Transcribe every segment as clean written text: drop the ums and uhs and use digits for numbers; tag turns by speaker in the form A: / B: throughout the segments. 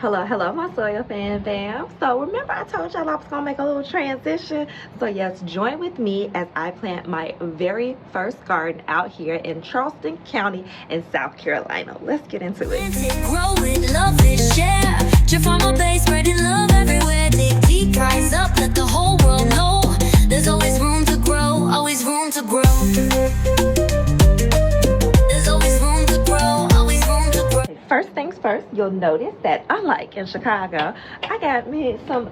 A: Hello, my soil fam. So remember I told y'all I was gonna make a little transition. So yes, join with me as I plant my very first garden out here in Charleston County in South Carolina. Let's get into it.
B: Grow it, love it, share. ChiFarmerBae, spreading love everywhere. Dig deep, rise up, let the whole world know. There's always room to grow, always room to grow. There's always room to grow, always room to grow.
A: First things first, you'll notice that unlike in Chicago, I got me some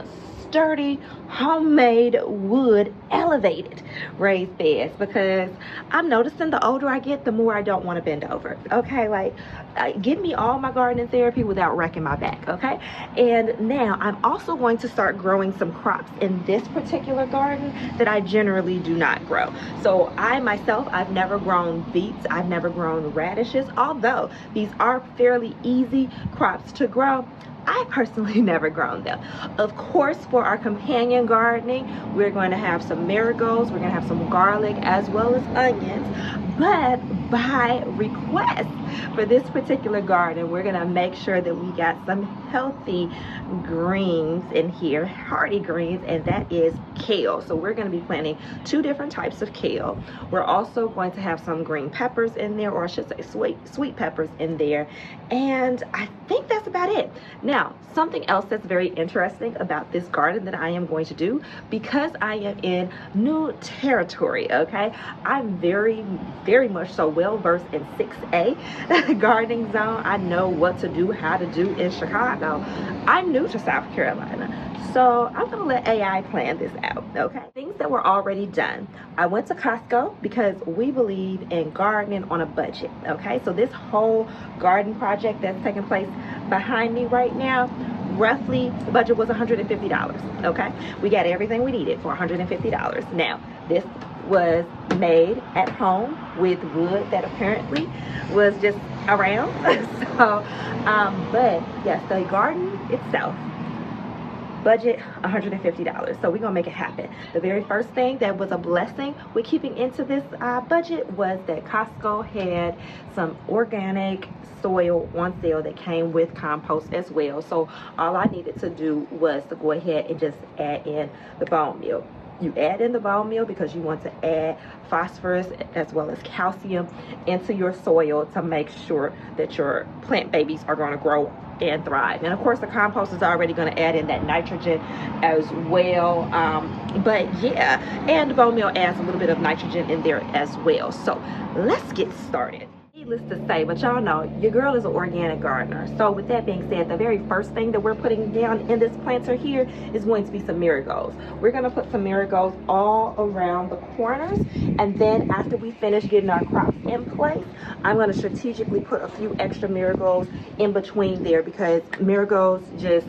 A: sturdy homemade wood elevated raised beds, because I'm noticing the older I get, the more I don't want to bend over. Okay, like give me all my gardening therapy without wrecking my back. Okay, and now I'm also going to start growing some crops in this particular garden that I generally do not grow. So I myself, I've never grown beets, I've never grown radishes, although these are fairly easy crops to grow. I personally never grown them. Of course, for our companion gardening, we're going to have some marigolds, we're going to have some garlic as well as onions. But by request for this particular garden, we're going to make sure that we got some healthy greens in here, hardy greens, and that is kale. So we're going to be planting two different types of kale. We're also going to have some green peppers in there, or I should say sweet peppers in there, and I think that's about it. Now, something else that's very interesting about this garden that I am going to do, because I am in new territory, okay, I'm very much so well versed in 6A gardening zone. I know what to do, how to do in Chicago. I'm new to South Carolina, so I'm gonna let AI plan this out. Okay, things that were already done. I went to Costco because we believe in gardening on a budget. Okay, so this whole garden project that's taking place behind me right now, roughly the budget was $150. Okay, we got everything we needed for $150. Now this was made at home with wood that apparently was just around. So but yes, the garden itself, budget $150. So we're gonna make it happen. The very first thing that was a blessing with keeping into this budget was that Costco had some organic soil on sale that came with compost as well. So all I needed to do was to go ahead and just add in the bone meal. You add in the bone meal because you want to add phosphorus as well as calcium into your soil to make sure that your plant babies are going to grow and thrive. And of course the compost is already going to add in that nitrogen as well, but yeah, and the bone meal adds a little bit of nitrogen in there as well. So let's get started. Needless to say, but y'all know your girl is an organic gardener. So with that being said, the very first thing that we're putting down in this planter here is going to be some marigolds. We're going to put some marigolds all around the corners, and then after we finish getting our crops in place, I'm going to strategically put a few extra marigolds in between there, because marigolds just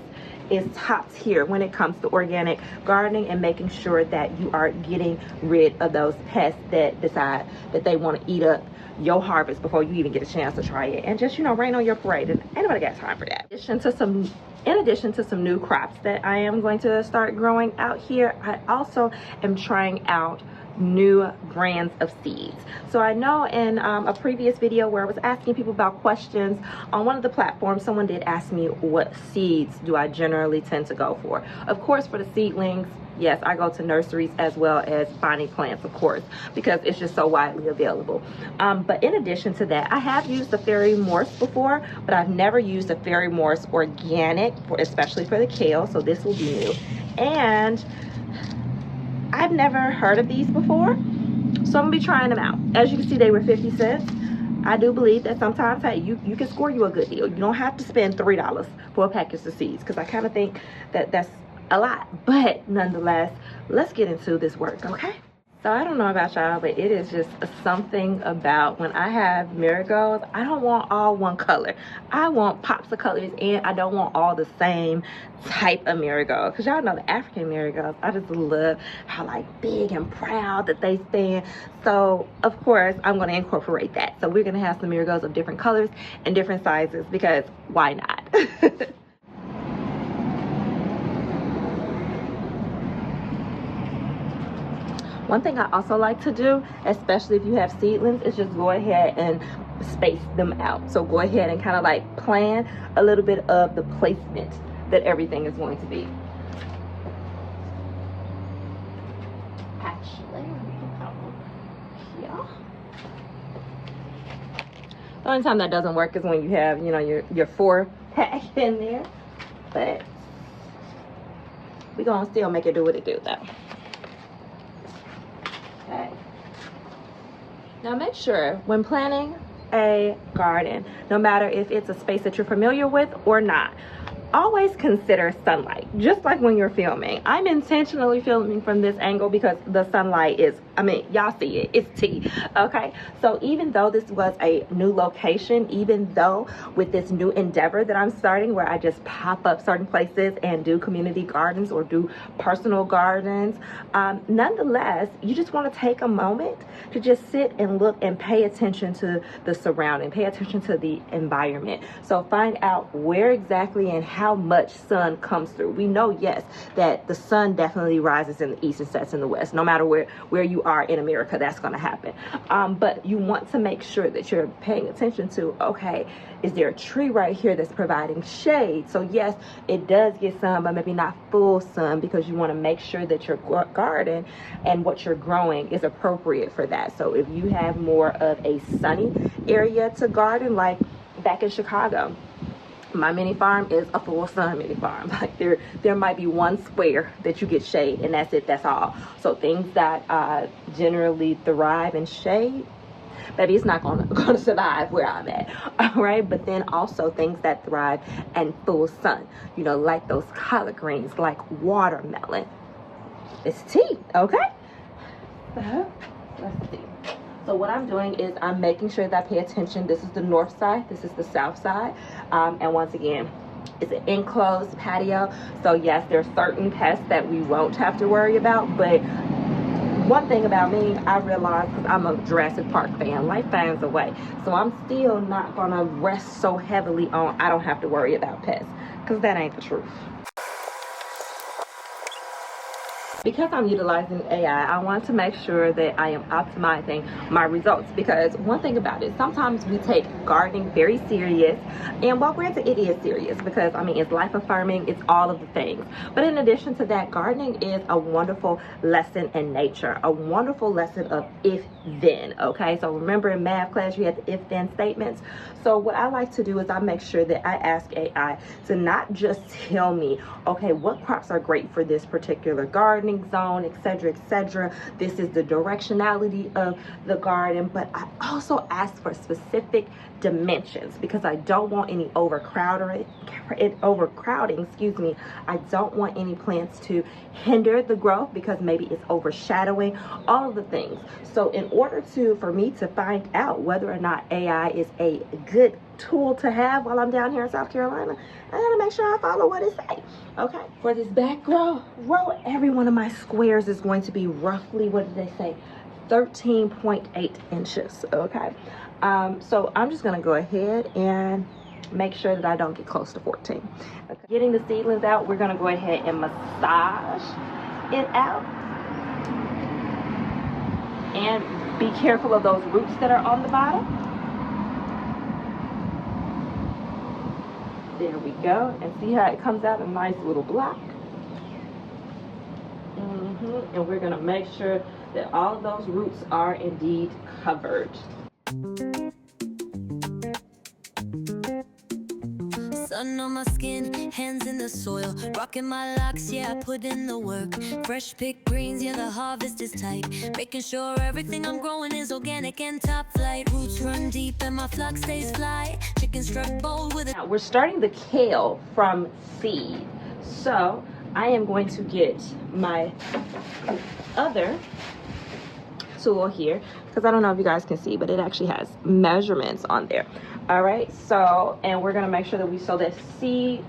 A: is tops here when it comes to organic gardening and making sure that you are getting rid of those pests that decide that they want to eat up your harvest before you even get a chance to try it, and just, you know, rain on your parade. And ain't nobody got time for that. In addition to some new crops that I am going to start growing out here, I also am trying out new brands of seeds. So I know in a previous video where I was asking people about questions on one of the platforms, someone did ask me what seeds do I generally tend to go for. Of course, for the seedlings, yes, I go to nurseries as well as finding plants, of course, because it's just so widely available. But in addition to that, I have used the fairy morse before, but I've never used the fairy morse organic, especially for the kale, so this will be new. And I've never heard of these before, so I'm gonna be trying them out. As you can see, they were 50 cents. I do believe that sometimes, hey, you can score you a good deal. You don't have to spend $3 for a package of seeds, because I kind of think that that's a lot. But nonetheless, let's get into this work, okay? So I don't know about y'all, but it is just something about when I have marigolds, I don't want all one color. I want pops of colors, and I don't want all the same type of marigold. Because y'all know the African marigolds, I just love how like big and proud that they stand. So of course I'm going to incorporate that. So we're going to have some marigolds of different colors and different sizes, because why not? One thing I also like to do, especially if you have seedlings, is just go ahead and space them out. So go ahead and kind of like plan a little bit of the placement that everything is going to be. Actually, yeah. The only time that doesn't work is when you have, you know, your 4-pack in there, but we're gonna still make it do what it do though. Okay. Now make sure when planting a garden, no matter if it's a space that you're familiar with or not, always consider sunlight. Just like when you're filming, I'm intentionally filming from this angle because the sunlight is, I mean, y'all see it, it's tea. Okay, so even though this was a new location, even though with this new endeavor that I'm starting where I just pop up certain places and do community gardens or do personal gardens, nonetheless, you just want to take a moment to just sit and look and pay attention to the surrounding, pay attention to the environment. So find out where exactly and how much sun comes through. We know, yes, that the sun definitely rises in the east and sets in the west. No matter where you are in America, that's going to happen. But you want to make sure that you're paying attention to, okay, is there a tree right here that's providing shade? So yes, it does get sun, but maybe not full sun, because you want to make sure that your garden and what you're growing is appropriate for that. So if you have more of a sunny area to garden, like back in Chicago, my mini farm is a full sun mini farm. Like there might be one square that you get shade, and that's it, that's all. So things that generally thrive in shade, baby, it's not gonna survive where I'm at. All right, but then also things that thrive in full sun, you know, like those collard greens, like watermelon. It's tea, okay? So let's see. So what I'm doing is I'm making sure that I pay attention. This is the north side, this is the south side. And once again, it's an enclosed patio. So yes, there are certain pests that we won't have to worry about. But one thing about me, I realize, because I'm a Jurassic Park fan, life finds a way. So I'm still not gonna rest so heavily on I don't have to worry about pests, because that ain't the truth. Because I'm utilizing AI, I want to make sure that I am optimizing my results, because one thing about it, sometimes we take gardening very serious, and while granted it is serious, because I mean it's life affirming, it's all of the things, but in addition to that, gardening is a wonderful lesson in nature, a wonderful lesson of if then. Okay, so remember in math class you had the if then statements. So what I like to do is I make sure that I ask AI to not just tell me, okay, what crops are great for this particular gardening zone, etc., etc. This is the directionality of the garden, but I also ask for specific dimensions, because I don't want any overcrowding, excuse me. I don't want any plants to hinder the growth because maybe it's overshadowing, all of the things. So in order for me to find out whether or not AI is a good tool to have while I'm down here in South Carolina, I gotta make sure I follow what it says. Okay, for this back row, every one of my squares is going to be roughly, what did they say, 13.8 inches. Okay, so I'm just gonna go ahead and make sure that I don't get close to 14. Okay. Getting the seedlings out, we're gonna go ahead and massage it out, and be careful of those roots that are on the bottom. There we go, and see how it comes out a nice little block. And we're gonna make sure that all of those roots are indeed covered.
B: Sun on my skin, hands in the soil, rocking my locks, yeah, I put in the work. Fresh picked greens, yeah, the harvest is tight, making sure everything I'm growing is organic and top flight. Roots run deep and my flock stays fly. Chicken struck bold with it.
A: Now we're starting the kale from seed, so I am going to get my other tool here, because I don't know if you guys can see, but it actually has measurements on there. All right, so, and we're gonna make sure that we sow that seed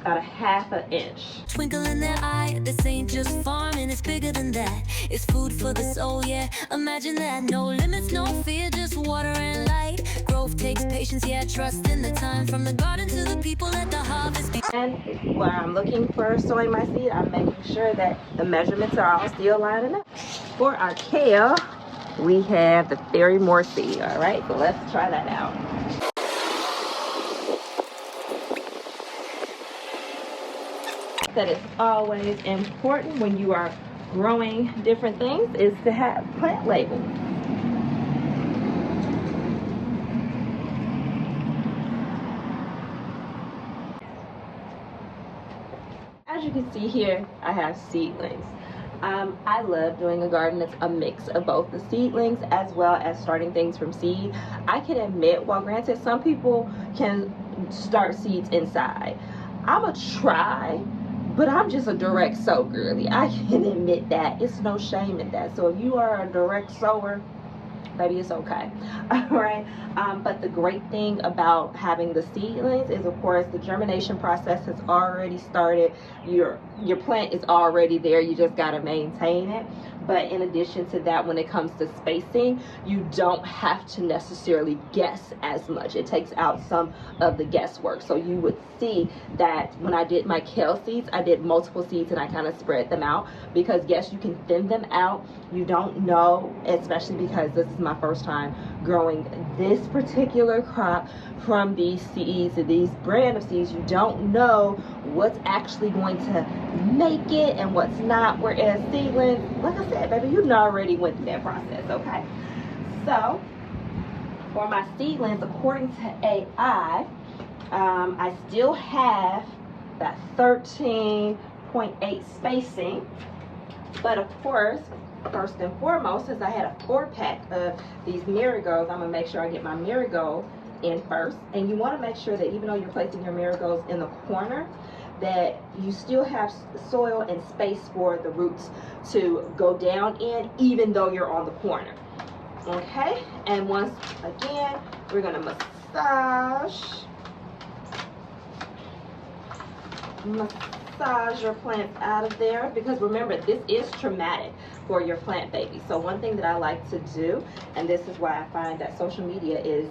A: about a ½ inch.
B: Twinkle in their eye, this ain't just farming, it's bigger than that. It's food for the soul, yeah, imagine that. No limits, no fear, just water and light. Growth takes patience, yeah, trust in the time. From the garden to the people at the harvest.
A: And when I'm looking for sowing my seed, I'm making sure that the measurements are all still lining up. For our kale, we have the fairy seed. All right, so let's try that out. That is always important when you are growing different things is to have plant labels. As you can see here, I have seedlings. I love doing a garden that's a mix of both the seedlings as well as starting things from seed. I can admit, while granted some people can start seeds inside, I'm a try, but I'm just a direct sow girly. I can admit that. It's no shame in that. So if you are a direct sower, maybe it's okay. All right. But the great thing about having the seedlings is, of course, the germination process has already started. Your plant is already there. You just got to maintain it. But in addition to that, when it comes to spacing, you don't have to necessarily guess as much. It takes out some of the guesswork. So you would see that when I did my kale seeds, I did multiple seeds and I kind of spread them out because, yes, you can thin them out. You don't know, especially because this is my first time growing this particular crop from these seeds and these brand of seeds. You don't know what's actually going to make it and what's not, whereas seedlings, like I said, baby, you already went through that process. Okay, so for my seedlings, according to AI, I still have that 13.8 spacing, but of course, first and foremost, since I had a 4-pack of these marigolds, I'm gonna make sure I get my marigold in first. And you want to make sure that even though you're placing your marigolds in the corner, that you still have soil and space for the roots to go down in, even though you're on the corner. Okay, and once again, we're gonna massage your plants out of there, because remember, this is traumatic for your plant baby. So one thing that I like to do, and this is why I find that social media is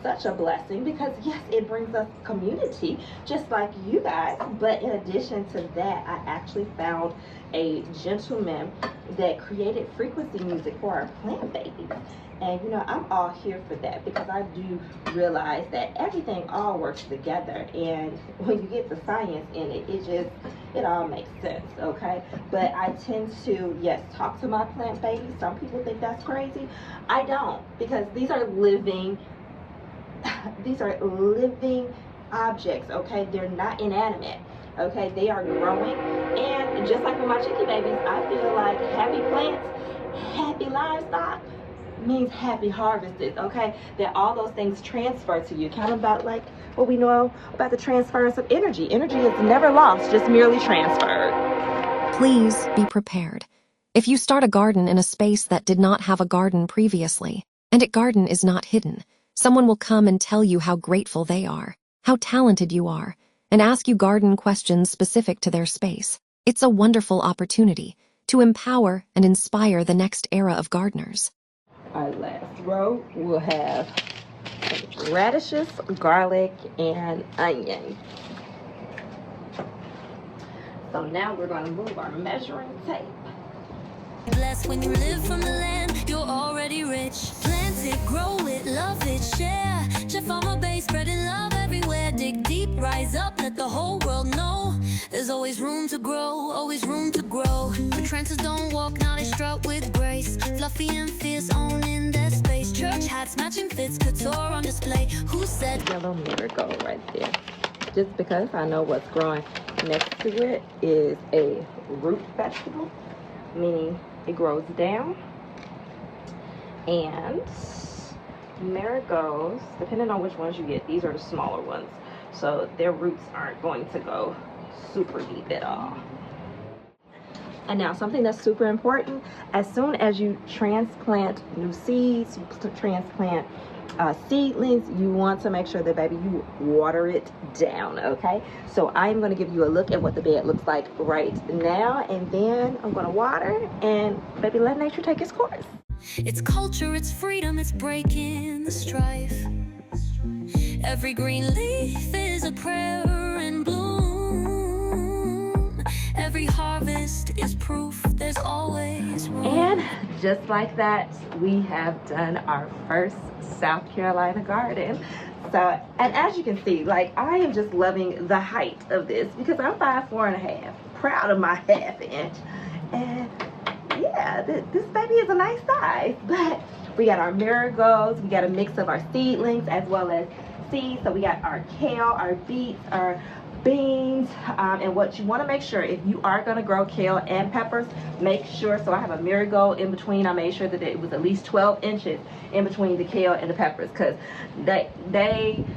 A: such a blessing, because yes, it brings us community just like you guys, but in addition to that, I actually found a gentleman that created frequency music for our plant babies. And you know, I'm all here for that, because I do realize that everything all works together, and when you get the science in it, it all makes sense. Okay, but I tend to, yes, talk to my plant babies. Some people think that's crazy. I don't, because these are living objects. Okay, they're not inanimate. Okay, they are growing, and just like with my chicken babies, I feel like happy plants, happy livestock means happy harvests. Okay, that all those things transfer to you, kind of about like what we know about the transference of energy. Energy is never lost, just merely transferred.
C: Please be prepared. If you start a garden in a space that did not have a garden previously, and a garden is not hidden, someone will come and tell you how grateful they are, how talented you are, and ask you garden questions specific to their space. It's a wonderful opportunity to empower and inspire the next era of gardeners.
A: Our last row will have radishes, garlic, and onion. So now we're going to move our measuring tape.
B: Blessed when you live from the land, you're already rich. Plant it, grow it, love it, share. ChiFarmerBae, spreading love everywhere. Dig deep, rise up, let the whole world know. There's always room to grow, always room to grow. The trances don't walk, now they strut with grace. Fluffy and fierce, owning their space. Church hats, matching fits, couture on display. Who said
A: Yellow marigold right there. Just because I know what's growing next to it is a root vegetable, meaning it grows down. And marigolds, depending on which ones you get, these are the smaller ones, so their roots aren't going to go super deep at all. And now something that's super important, as soon as you transplant new seeds, you transplant seedlings, you want to make sure that, baby, you water it down. Okay, so I'm going to give you a look at what the bed looks like right now, and then I'm going to water and, baby, let nature take its course.
B: it's culture, it's freedom, it's breaking the strife. Every green leaf is a prayer in bloom. Every harvest is proof there's always room.
A: And just like that, we have done our first South Carolina garden. So, and as you can see, like, I am just loving the height of this because I'm 5'4½", proud of my 1/2 inch. And yeah, this baby is a nice size. But we got our marigolds, we got a mix of our seedlings as well as seeds. So we got our kale, our beets, our beans, and what you want to make sure, if you are going to grow kale and peppers, make sure, so I have a marigold in between. I made sure that it was at least 12 inches in between the kale and the peppers, because they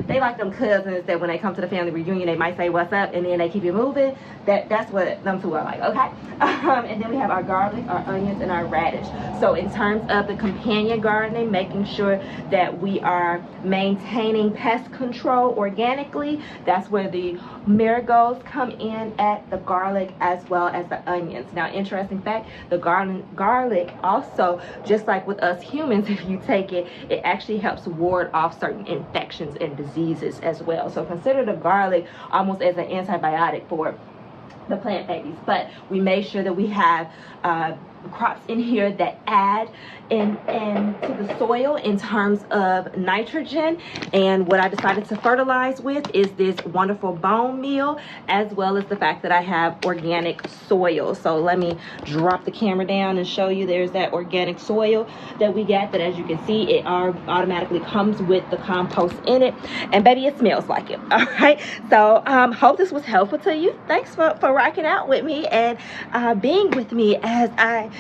A: like them cousins that when they come to the family reunion, they might say what's up and then they keep it moving. That's what them two are like, okay? And then we have our garlic, our onions, and our radish. So in terms of the companion gardening, making sure that we are maintaining pest control organically, that's where the marigolds come in at, the garlic as well as the onions. Now, interesting fact, the garlic also, just like with us humans, if you take it, it actually helps ward off certain infections and diseases as well. So consider the garlic almost as an antibiotic for the plant babies. But we made sure that we have crops in here that add to the soil in terms of nitrogen. And what I decided to fertilize with is this wonderful bone meal, as well as the fact that I have organic soil. So let me drop the camera down and show you. There's that organic soil that we got, that as you can see, it automatically comes with the compost in it, and baby, it smells like it. All right, so hope this was helpful to you. Thanks for rocking out with me and being with me as I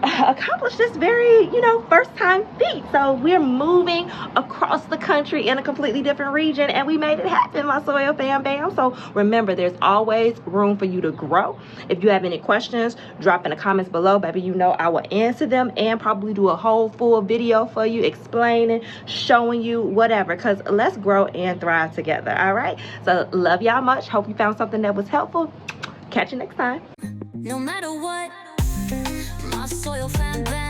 A: accomplish this very, first time feat. So we're moving across the country in a completely different region, and we made it happen, my soil fam bam. So remember, there's always room for you to grow. If you have any questions, drop in the comments below, baby. I will answer them and probably do a whole full video for you, explaining, showing you, whatever, because let's grow and thrive together. All right, so love y'all much. Hope you found something that was helpful. Catch you next time.
B: No matter what, my soil fan bam.